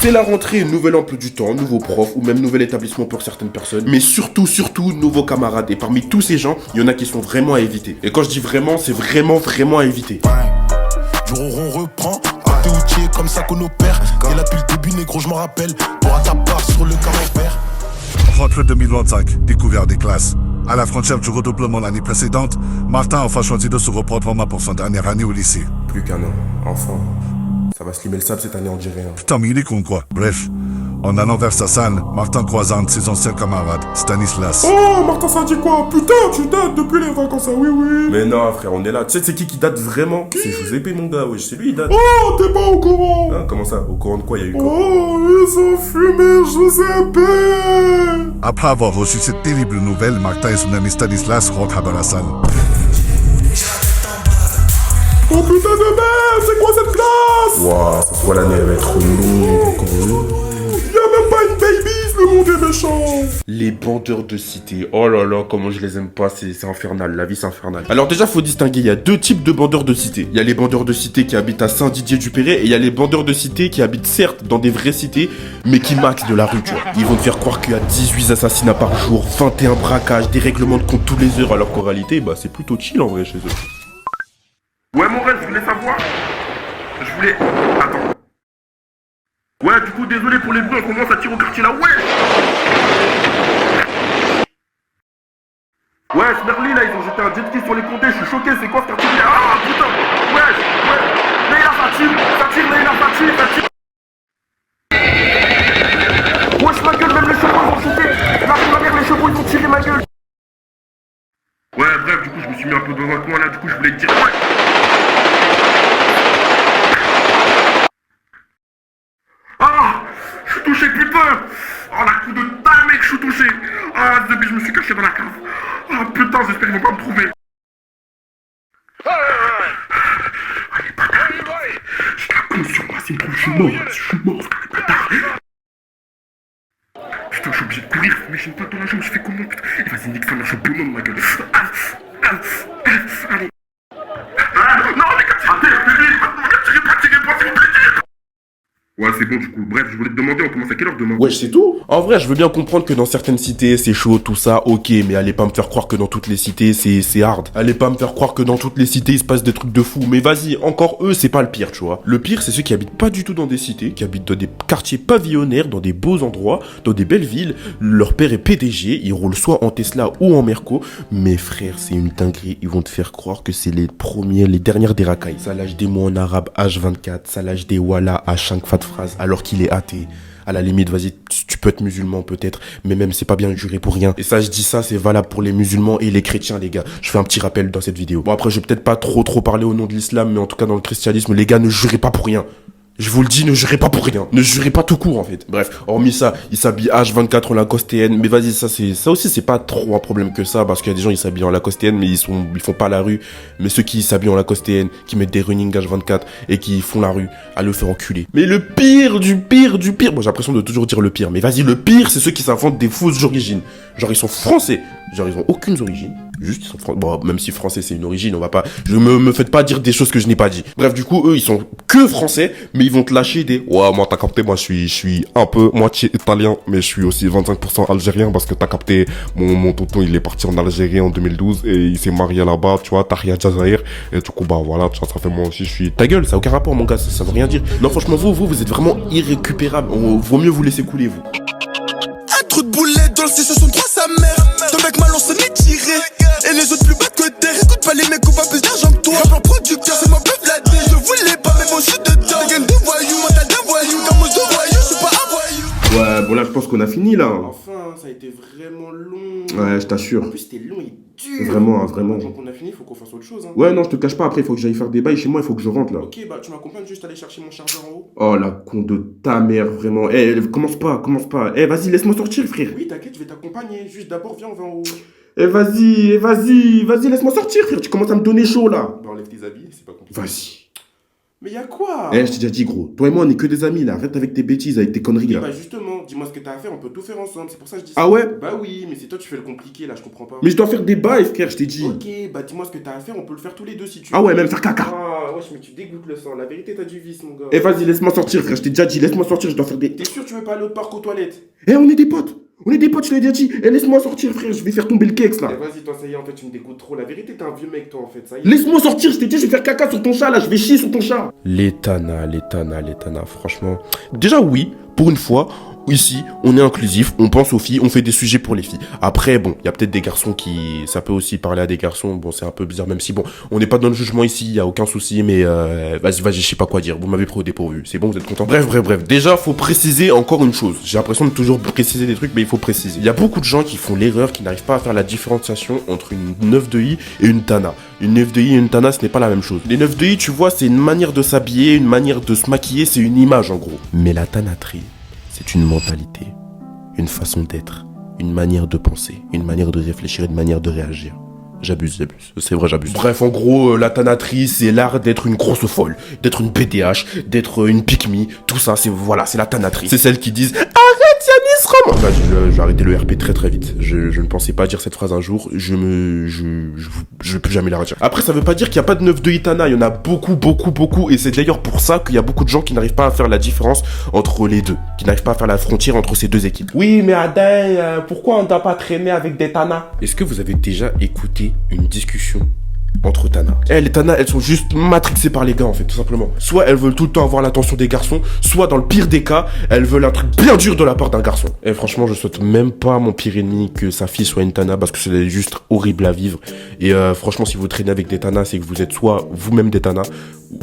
C'est la rentrée, nouvel emploi du temps, nouveau prof ou même nouvel établissement pour certaines personnes. Mais surtout, nouveaux camarades. Et parmi tous ces gens, il y en a qui sont vraiment à éviter. Et quand je dis vraiment, c'est vraiment à éviter. Jour où on reprend, à t'es outillé comme ça qu'on opère. Et là depuis le début, négro, je m'en rappelle. T'auras ta part sur le camembert. Rentrée 2025, découvert des classes. À la frontière du redoublement l'année précédente, Martin a enfin choisi de se reprendre vraiment pour son dernière année au lycée. Plus qu'un an, enfin. Ça va se limer le sable cette année, on dirait. Putain, mais il est con quoi. Bref, en allant vers sa salle, Martin croise un de ses anciens camarades, Stanislas. Oh, Martin, ça dit quoi? Putain, tu dates depuis les vacances, oui. Mais non, frère, on est là. Tu sais, c'est qui date vraiment? C'est Giuseppe, mon gars, oui, c'est lui, il date. Oh, t'es pas au courant? Hein, comment ça? Au courant de quoi? Il y a eu quoi? Oh, ils ont fumé Giuseppe. Après avoir reçu cette terrible nouvelle, Martin et son ami Stanislas rentrent dans la salle. Oh putain de merde, c'est quoi cette classe? Waouh, cette fois l'année elle va être longue. Y'a même pas une babies, le monde est méchant. Les bandeurs de cité, oh là là, comment je les aime pas, c'est infernal, la vie c'est infernal. Alors déjà faut distinguer, il y a deux types de bandeurs de cité. Il y a les bandeurs de cité qui habitent à Saint-Didier-du-Perret et il y a les bandeurs de cité qui habitent certes dans des vraies cités, mais qui maxent de la rue, tu vois. Ils vont te faire croire qu'il y a 18 assassinats par jour, 21 braquages, des règlements de compte tous les heures, alors qu'en réalité, bah c'est plutôt chill en vrai chez eux. Ouais mon rêve, je voulais savoir. Attends. Ouais, du coup, désolé pour les bruits, on commence à tirer au quartier là, ouais. Ouais, Smerly là, ils ont jeté un jet ski sur les condés, je suis choqué, c'est quoi ce quartier? Ah putain. Ouais. Leïla, ça tire, Leïla, ça tire. Wesh ma gueule, même les chevaux ils vont shooter. Ma mère, les chevaux ils vont tirer ma gueule. Ouais, bref, du coup, je me suis mis un peu dans un coin là, du coup, je voulais te dire, ouais. Ah, je suis touché, putain. Oh, la coup de ta mec, je suis touché. Ah, depuis, je me suis caché dans la cave. Ah, putain, j'espère qu'ils vont pas me trouver. Allez, bâtard. J'ai la con sur moi, c'est une je suis mort, frère, les bâtards. Putain, je suis obligé de courir, mais j'ai une patte dans la jambe, je fais comment, putain. Et vas-y, nique ça, je suis bonhomme, ma gueule. Allez. Non, les gars, tirez pas, s'il vous plaît. Ouais, c'est bon, du coup. Bref, je voulais te demander, on commence à quelle heure demain? Ouais, c'est tout. En vrai, je veux bien comprendre que dans certaines cités, c'est chaud, tout ça, ok, mais allez pas me faire croire que dans toutes les cités, c'est hard. Allez pas me faire croire que dans toutes les cités, il se passe des trucs de fou. Mais vas-y, encore eux, c'est pas le pire, tu vois. Le pire, c'est ceux qui habitent pas du tout dans des cités, qui habitent dans des quartiers pavillonnaires, dans des beaux endroits, dans des belles villes. Leur père est PDG, ils roulent soit en Tesla ou en Merco. Mais frère, c'est une dinguerie. Ils vont te faire croire que c'est les dernières des racailles. Ça lâche des mots en arabe H24, ça lâche des walla à 5 fat phrases, alors qu'il est athée. À la limite, vas-y, tu peux être musulman peut-être, mais même c'est pas bien de jurer pour rien. Et ça, je dis ça, c'est valable pour les musulmans et les chrétiens, les gars. Je fais un petit rappel dans cette vidéo. Bon, après, je vais peut-être pas trop parler au nom de l'islam, mais en tout cas, dans le christianisme, les gars, ne jurez pas pour rien. Je vous le dis, ne jurez pas pour rien. Ne jurez pas tout court, en fait. Bref, hormis ça, ils s'habillent H24 en Lacostéenne. Mais vas-y, ça aussi, c'est pas trop un problème que ça, parce qu'il y a des gens, ils s'habillent en Lacostéenne, mais ils font pas la rue. Mais ceux qui s'habillent en Lacostéenne, qui mettent des running H24 et qui font la rue, à le faire enculer. Mais le pire du pire, moi j'ai l'impression de toujours dire le pire. Mais vas-y, le pire, c'est ceux qui s'inventent des fausses origines. Genre, ils sont français. Genre, ils ont aucune origine. Juste, ils sont français. Bon, même si français, c'est une origine, on va pas... me faites pas dire des choses que je n'ai pas dit. Bref, du coup, eux, ils sont que français, mais ils vont te lâcher des... Ouais, moi, t'as capté, moi, je suis un peu moitié italien, mais je suis aussi 25% algérien, parce que t'as capté, mon tonton, il est parti en Algérie en 2012, et il s'est marié là-bas, tu vois, Tahia Jazair, et du coup, bah, voilà, tu vois, ça fait moi aussi, je suis... Ta gueule, ça a aucun rapport, mon gars, ça veut rien dire. Non, franchement, vous êtes vraiment irrécupérable. Vaut mieux vous laisser couler, vous. Un trou de boulette dans le C63, sa mère. Ton mec mal, on s'en est tiré. Et les autres plus bas que terre. Écoute pas les mecs, on pas plus d'argent que toi. Rappeur producteur, c'est moi peu flatté. Je voulais pas, mais bon, je suis dedans. T'as gagne des voyous, moi t'as des voyous. Comme moi, je voyous, je suis pas un voyou. Ouais, bon là, je pense qu'on a fini, là. Enfin, ça a été vraiment long. Ouais, je t'assure. En plus, c'était long et dur. Vraiment. Donc on a fini, faut qu'on fasse autre chose. Hein. Ouais, non, je te cache pas, après, il faut que j'aille faire des bails chez moi, il faut que je rentre, là. Ok, bah tu m'accompagnes juste aller chercher mon chargeur en haut. Oh, la con de ta mère, vraiment. Commence pas. Vas-y, laisse-moi sortir, frère. Oui, t'inquiète, je vais t'accompagner. Juste d'abord, viens, on va en haut. Vas-y, laisse-moi sortir, frère. Tu commences à me donner chaud, là. Bah enlève tes habits, c'est pas compliqué. Vas-y. Mais y'a quoi? Eh, je t'ai déjà dit, gros. Toi et moi, on est que des amis, là. Arrête avec tes bêtises, avec tes conneries, là. Bah justement, dis-moi ce que t'as à faire, on peut tout faire ensemble, c'est pour ça que je dis ça. Ah ouais? Bah oui, mais c'est toi tu fais le compliqué là, je comprends pas. Mais je dois faire des bails, frère, je t'ai dit. Ok, bah dis-moi ce que t'as à faire, on peut le faire tous les deux si tu veux. Ah ouais, même faire caca. Ah wesh, mais tu dégoûtes le sang, la vérité t'as du vice mon gars. Eh, vas-y, laisse-moi sortir, frère. Je t'ai déjà dit, laisse-moi sortir, je dois faire des. T'es sûr tu veux pas aller au parc aux toilettes? Eh, on est des potes. On est des potes, je l'ai déjà dit. Eh, laisse-moi sortir, frère. Je vais faire tomber le kex, là. Eh vas-y toi ça y est, en fait tu me dégoûtes trop, la vérité t'es un vieux mec toi en fait, ça y est. Laisse-moi sortir, je t'ai dit, je vais faire caca sur ton chat, là. Je vais chier sur ton chat. Les Tana, franchement. Déjà oui, pour une fois, ici, on est inclusif, on pense aux filles, on fait des sujets pour les filles. Après, bon, il y a peut-être des garçons qui... Ça peut aussi parler à des garçons, bon, c'est un peu bizarre, même si, bon, on n'est pas dans le jugement ici, il y a aucun souci, mais vas-y, je sais pas quoi dire, vous m'avez pris au dépourvu, c'est bon, vous êtes content? Bref, déjà, faut préciser encore une chose. J'ai l'impression de toujours préciser des trucs, mais il faut préciser. Il y a beaucoup de gens qui font l'erreur, qui n'arrivent pas à faire la différenciation entre une 9 de I et une Tana. Une 9 de I et une Tana, ce n'est pas la même chose. Les 9 de I, tu vois, c'est une manière de s'habiller, une manière de se maquiller, c'est une image, en gros. Mais la tanatrie, c'est une mentalité. Une façon d'être, une manière de penser, une manière de réfléchir, une manière de réagir. J'abuse. C'est vrai, j'abuse. Bref, en gros, la tanatrie, c'est l'art d'être une grosse folle, d'être une BDH, d'être une pick-me, tout ça, c'est la tanatrie. C'est celles qui disent arrête Yanis Roman. Bah, j'ai arrêté le RP très vite. Je ne pensais pas dire cette phrase un jour. Je vais plus jamais la redire. Après, ça veut pas dire qu'il y a pas de 9 de Itana. Il y en a beaucoup, et c'est d'ailleurs pour ça qu'il y a beaucoup de gens qui n'arrivent pas à faire la différence entre les deux, qui n'arrivent pas à faire la frontière entre ces deux équipes. Oui, mais Adin, pourquoi on ne doit pas traîner avec des Tana? Est-ce que vous avez déjà écouté une discussion entre Tana? Les Tana, elles sont juste matrixées par les gars en fait, tout simplement. Soit elles veulent tout le temps avoir l'attention des garçons, soit dans le pire des cas, elles veulent un truc bien dur de la part d'un garçon. Et franchement, je souhaite même pas à mon pire ennemi que sa fille soit une Tana parce que c'est juste horrible à vivre. Et franchement, si vous traînez avec des Tana, c'est que vous êtes soit vous-même des Tana,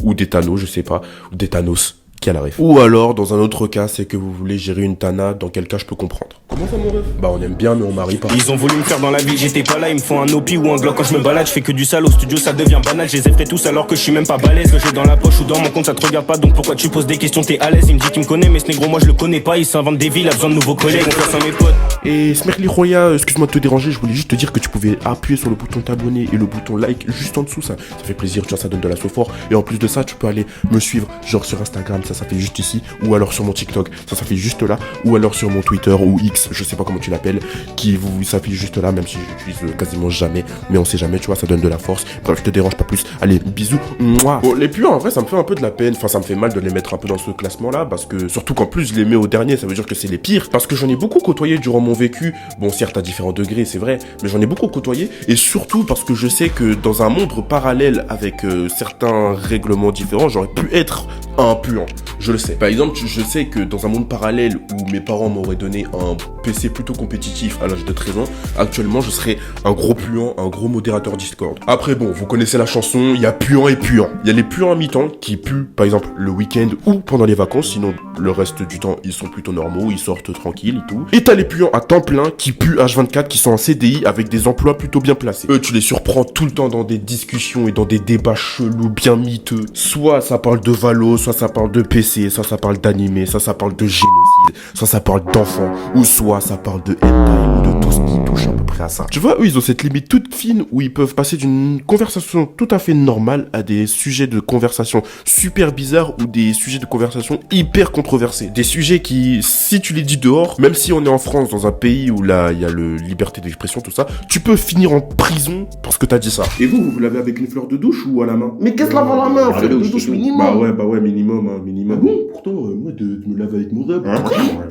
ou des Thanos, je sais pas, ou des Thanos. Qui a la ref. Ou alors, dans un autre cas, c'est que vous voulez gérer une Tana, dans quel cas je peux comprendre. Comment ça, mon ref? Bah, on aime bien, mais on marie pas. Ils ont voulu me faire dans la ville, j'étais pas là, ils me font un opi ou un glock quand je me balade, je fais que du sale au studio, ça devient banal, je les effraie tous alors que je suis même pas balèze, que j'ai dans la poche ou dans mon compte, ça te regarde pas, donc pourquoi tu poses des questions, t'es à l'aise, il me dit qu'il me connaît, mais ce négro, moi je le connais pas, il s'invente des villes, a besoin de nouveaux collègues, confiance en mes potes. Et Smerly Roya, excuse-moi de te déranger, je voulais juste te dire que tu pouvais appuyer sur le bouton t'abonner et le bouton like juste en dessous, ça fait plaisir, tu vois, ça donne de la sophore, et en plus de ça, tu peux aller me suivre, genre sur Instagram, ça fait juste ici, ou alors sur mon TikTok, ça fait juste là, ou alors sur mon Twitter ou X, je sais pas comment tu l'appelles, qui vous s'affiche juste là, même si j'utilise quasiment jamais, mais on sait jamais, tu vois, ça donne de la force. Bref, je te dérange pas plus. Allez, bisous. Mouah. Bon, les puants, en vrai, ça me fait un peu de la peine, enfin, ça me fait mal de les mettre un peu dans ce classement-là, parce que, surtout qu'en plus, je les mets au dernier, ça veut dire que c'est les pires, parce que j'en ai beaucoup côtoyé durant mon vécu, bon, certes, à différents degrés, c'est vrai, mais j'en ai beaucoup côtoyé, et surtout parce que je sais que dans un monde parallèle avec certains règlements différents, j'aurais pu être un puant, je le sais. Par exemple, je sais que dans un monde parallèle où mes parents m'auraient donné un PC plutôt compétitif à l'âge de 13 ans, actuellement je serais un gros puant, un gros modérateur Discord. Après bon, vous connaissez la chanson, il y a puant et puant. Il y a les puants à mi-temps qui puent par exemple le week-end ou pendant les vacances, sinon le reste du temps ils sont plutôt normaux, ils sortent tranquilles et tout. Et t'as les puants à temps plein qui puent H24, qui sont en CDI avec des emplois plutôt bien placés. Eux tu les surprends tout le temps dans des discussions et dans des débats chelous bien miteux. Soit ça parle de Valo, soit ça parle de PC, soit ça parle d'animé, soit ça parle de génocide, soit ça parle d'enfants, ou soit ça parle de hentai ou de tout ce qui touche à peu près à ça. Tu vois, eux, ils ont cette limite toute fine où ils peuvent passer d'une conversation tout à fait normale à des sujets de conversation super bizarres ou des sujets de conversation hyper controversés. Des sujets qui, si tu les dis dehors, même si on est en France, dans un pays où là, il y a le liberté d'expression, tout ça, tu peux finir en prison parce que t'as dit ça. Et vous lavez avec une fleur de douche ou à la main? Mais qu'est-ce lave à la main? Fleur de douche minimum. Bah ouais, minimum, hein, minimum. Ah bon? Pourtant, moi, je me lave avec mon zob.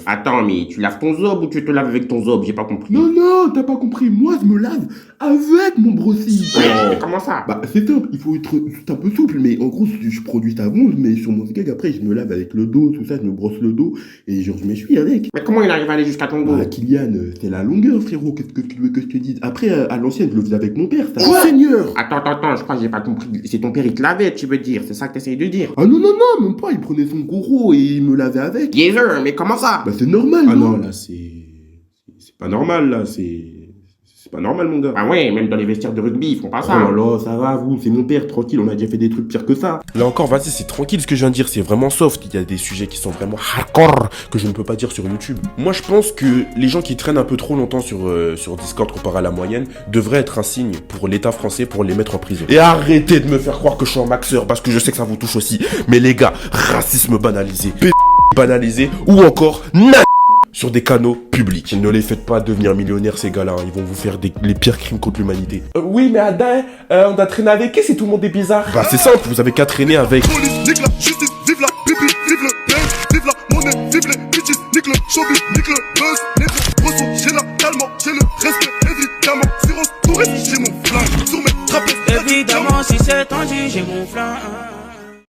Attends, mais tu laves ton zob ou tu te laves avec ton zob? J'ai pas compris. Non, t'as pas compris. Moi, je me lave avec mon brossy. Mais comment ça? Bah, c'est simple. Il faut être un peu souple. Mais en gros, je produis savon, je mets sur mon skeg. Après, je me lave avec le dos, tout ça. Je me brosse le dos. Et genre, je m'essuie avec. Mais comment il arrive à aller jusqu'à ton dos? Bah, Kylian, c'est la longueur, frérot. Qu'est-ce que tu veux que je te dise? Après, à l'ancienne, je le faisais avec mon père. Ça. Quoi? Seigneur! Attends, je crois que j'ai pas compris. C'est ton père, il te lavait, tu veux dire. C'est ça que t'essayes de dire. Ah non, même pas. Il prenait son goro et il me lavait avec. Yes, sir, mais comment ça? Bah, c'est normal, Ah non? non, là, c'est pas normal, là, C'est pas normal, mon gars. Ah ouais, même dans les vestiaires de rugby, ils font pas Oh ça. là là, ça va, vous, c'est mon père, tranquille, on a déjà fait des trucs pires que ça. Là encore, vas-y, c'est tranquille ce que je viens de dire, c'est vraiment soft. Il y a des sujets qui sont vraiment hardcore que je ne peux pas dire sur YouTube. Moi, je pense que les gens qui traînent un peu trop longtemps sur Discord comparé à la moyenne devraient être un signe pour l'État français pour les mettre en prison. Et arrêtez de me faire croire que je suis un maxeur parce que je sais que ça vous touche aussi. Mais les gars, racisme banalisé, banalisé ou encore sur des canaux publics. Ne les faites pas devenir millionnaires, ces gars-là. Ils vont vous faire les pires crimes contre l'humanité. Oui, mais Adin, on a traîné avec qui si tout le monde est bizarre? Bah, c'est simple, vous avez qu'à traîner avec... Police, nique la justice, vive la pipi, vive le pen, vive la monnaie, vive les bitches, nique le showbiz, nique le buzz, nique le ressort, j'ai la calme, j'ai le respect, évidemment. Cyrus Touriste, j'ai mon flingue, sur mes trapèzes. Évidemment, si c'est tendu, j'ai mon flingue.